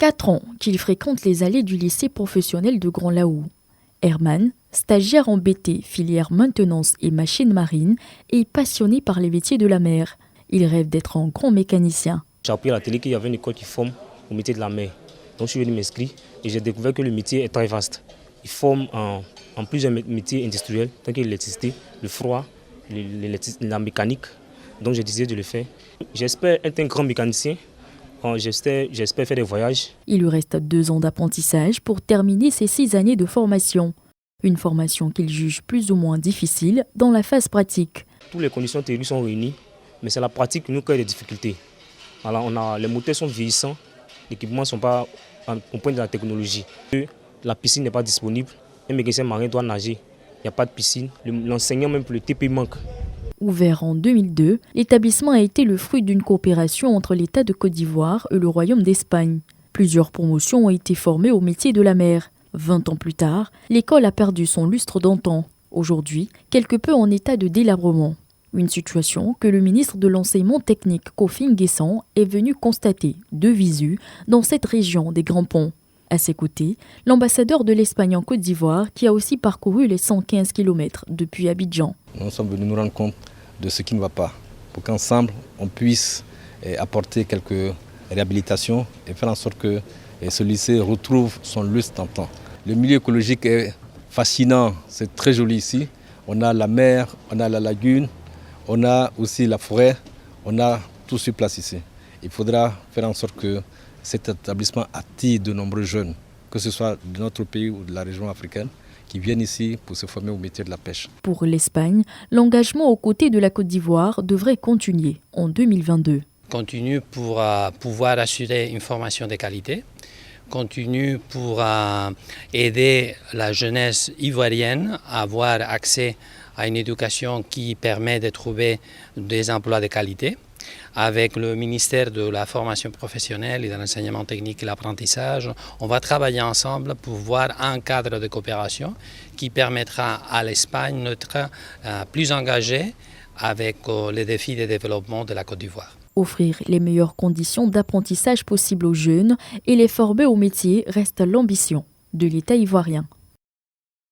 4 ans qu'il fréquente les allées du lycée professionnel de Grand Laou. Herman, stagiaire en BT, filière maintenance et machines marines, est passionné par les métiers de la mer. Il rêve d'être un grand mécanicien. J'ai appris à la télé qu'il y avait une école qui forme au métier de la mer. Donc je suis venu m'inscrire et j'ai découvert que le métier est très vaste. Il forme en plusieurs métiers industriels, tels que l'électricité, le froid, la mécanique. Donc j'ai décidé de le faire. J'espère être un grand mécanicien. J'espère faire des voyages. Il lui reste 2 ans d'apprentissage pour terminer ses 6 années de formation. Une formation qu'il juge plus ou moins difficile dans la phase pratique. Toutes les conditions théoriques sont réunies, mais c'est la pratique qui nous crée des difficultés. Alors les moteurs sont vieillissants, les équipements ne sont pas au point de la technologie. La piscine n'est pas disponible, un mécanicien marin doit nager, il n'y a pas de piscine. L'enseignant même pour le TP manque. Ouvert en 2002, l'établissement a été le fruit d'une coopération entre l'État de Côte d'Ivoire et le Royaume d'Espagne. Plusieurs promotions ont été formées au métier de la mer. 20 ans plus tard, l'école a perdu son lustre d'antan. Aujourd'hui, quelque peu en état de délabrement. Une situation que le ministre de l'Enseignement technique Kofi Nguessan est venu constater de visu dans cette région des Grands Ponts. À ses côtés, l'ambassadeur de l'Espagne en Côte d'Ivoire qui a aussi parcouru les 115 km depuis Abidjan. Nous sommes venus nous rendre compte de ce qui ne va pas, pour qu'ensemble on puisse apporter quelques réhabilitations et faire en sorte que ce lycée retrouve son lustre d'antan. Le milieu écologique est fascinant, c'est très joli ici. On a la mer, on a la lagune, on a aussi la forêt, on a tout sur place ici. Il faudra faire en sorte que cet établissement attire de nombreux jeunes, que ce soit de notre pays ou de la région africaine, qui viennent ici pour se former au métier de la pêche. Pour l'Espagne, l'engagement aux côtés de la Côte d'Ivoire devrait continuer en 2022. Continue pour pouvoir assurer une formation de qualité, continue pour aider la jeunesse ivoirienne à avoir accès à une éducation qui permet de trouver des emplois de qualité. Avec le ministère de la formation professionnelle et de l'enseignement technique et l'apprentissage, on va travailler ensemble pour voir un cadre de coopération qui permettra à l'Espagne d'être plus engagée avec les défis de développement de la Côte d'Ivoire. Offrir les meilleures conditions d'apprentissage possibles aux jeunes et les former au métier reste l'ambition de l'État ivoirien.